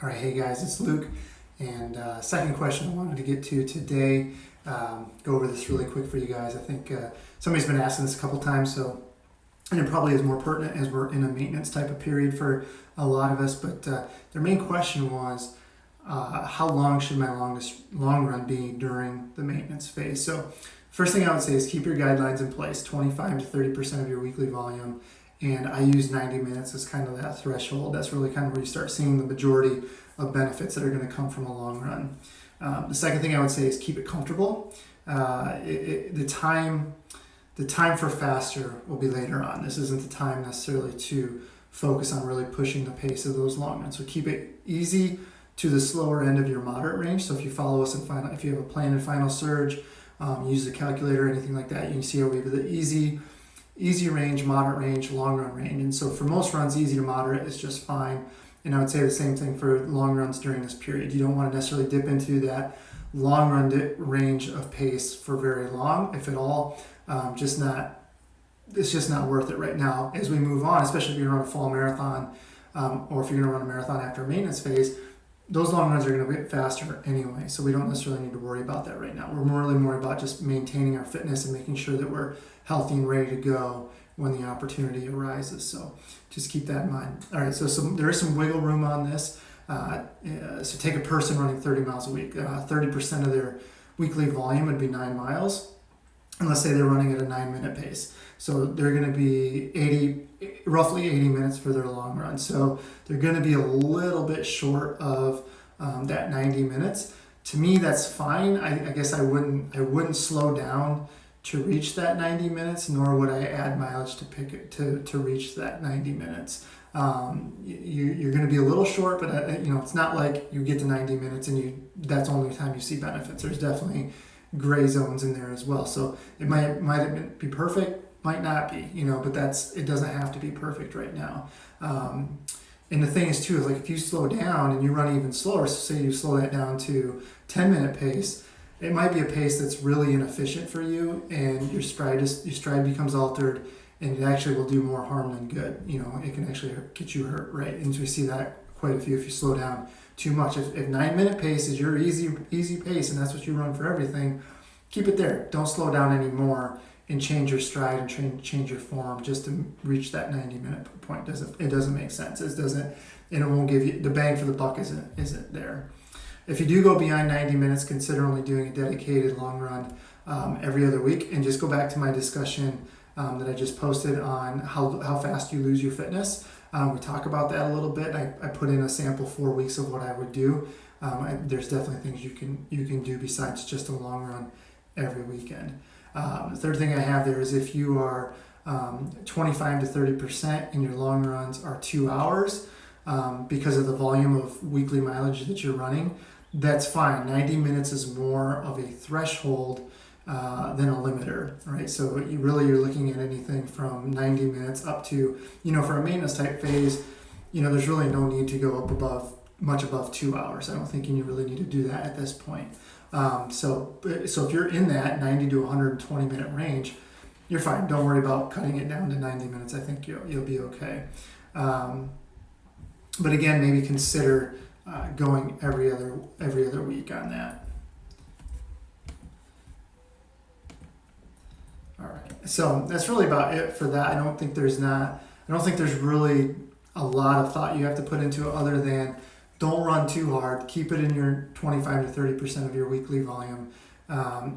All right, hey guys, it's Luke. And second question I wanted to get to today. Go over this really quick for you guys. I think somebody's been asking this a couple times, and it probably is more pertinent as we're in a maintenance type of period for a lot of us. But their main question was, how long should my long run be during the maintenance phase? So first thing I would say is keep your guidelines in place, 25 to 30% of your weekly volume. And I use 90 minutes as kind of that threshold. That's really kind of where you start seeing the majority of benefits that are going to come from a long run. The second thing I would say is keep it comfortable. The time for faster will be later on. This isn't the time necessarily to focus on really pushing the pace of those long runs. So keep it easy to the slower end of your moderate range. So if you follow us if you have a plan in final surge, use the calculator, anything like that, you can see how we have the easy range, moderate range, long run range. And so for most runs, easy to moderate is just fine. And I would say the same thing for long runs during this period. You don't want to necessarily dip into that long run range of pace for very long, if at all. It's just not worth it right now. As we move on, especially if you're going to run a fall marathon, or if you're going to run a marathon after a maintenance phase, those long runs are going to get faster anyway. So we don't necessarily need to worry about that right now. We're really more about just maintaining our fitness and making sure that we're healthy and ready to go when the opportunity arises. So just keep that in mind. All right, so there is some wiggle room on this. So take a person running 30 miles a week. 30% of their weekly volume would be 9 miles. And let's say they're running at a 9-minute pace. So they're going to be roughly 80 minutes for their long run. So they're going to be a little bit short of that 90 minutes. To me, that's fine. I guess I wouldn't slow down to reach that 90 minutes, nor would I add mileage to reach that 90 minutes. You're going to be a little short, but it's not like you get to 90 minutes and that's the only time you see benefits. There's definitely gray zones in there as well. So it might be perfect, might not be, but it doesn't have to be perfect right now. And the thing is too, is like if you slow down and you run even slower, so say you slow that down to 10-minute pace, it might be a pace that's really inefficient for you, and your stride becomes altered, and it actually will do more harm than good. It can actually get you hurt, right? And we see that quite a few if you slow down too much. If 9-minute pace is your easy pace and that's what you run for everything, keep it there. Don't slow down anymore and change your stride and change your form just to reach that 90-minute point. It doesn't make sense. It doesn't, and it won't give you the bang for the buck. Isn't there? If you do go beyond 90 minutes, consider only doing a dedicated long run every other week. And just go back to my discussion that I just posted on how fast you lose your fitness. We talk about that a little bit. I put in a sample 4 weeks of what I would do. There's definitely things you can do besides just a long run every weekend. The third thing I have there is if you are 25 to 30% and your long runs are 2 hours, because of the volume of weekly mileage that you're running, that's fine. 90 minutes is more of a threshold than a limiter, right? So you're looking at anything from 90 minutes up to, for a maintenance type phase, there's really no need to go up much above 2 hours. I don't think you really need to do that at this point. So if you're in that 90 to 120 minute range, you're fine. Don't worry about cutting it down to 90 minutes. I think you'll be okay. But again, maybe consider going every other week on that. All right. So that's really about it for that. I don't think there's really a lot of thought you have to put into it other than don't run too hard. Keep it in your 25 to 30% of your weekly volume.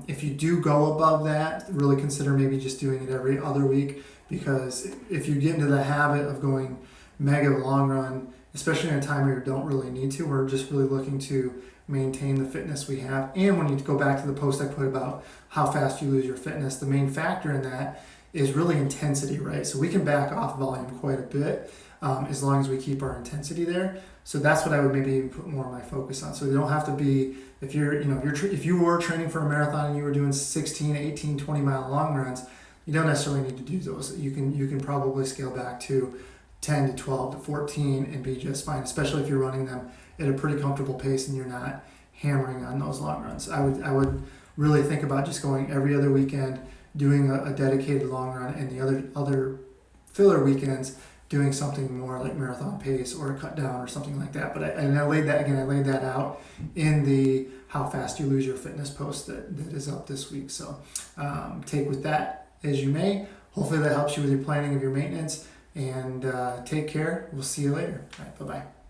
If you do go above that, really consider maybe just doing it every other week, because if you get into the habit of going mega long run, especially in a time where you don't really need to, we're just really looking to maintain the fitness we have. And when you go back to the post I put about how fast you lose your fitness, the main factor in that is really intensity, right? So we can back off volume quite a bit as long as we keep our intensity there. So that's what I would maybe put more of my focus on. So you don't have to be, if you were training for a marathon and you were doing 16, 18, 20 mile long runs, you don't necessarily need to do those. You can probably scale back to 10 to 12 to 14 and be just fine, especially if you're running them at a pretty comfortable pace and you're not hammering on those long runs. I would really think about just going every other weekend, doing a dedicated long run, and the other filler weekends doing something more like marathon pace or a cut down or something like that. But I laid that out in the how fast you lose your fitness post that is up this week. So take with that as you may. Hopefully that helps you with your planning of your maintenance, and take care. We'll see you later. All right, bye-bye.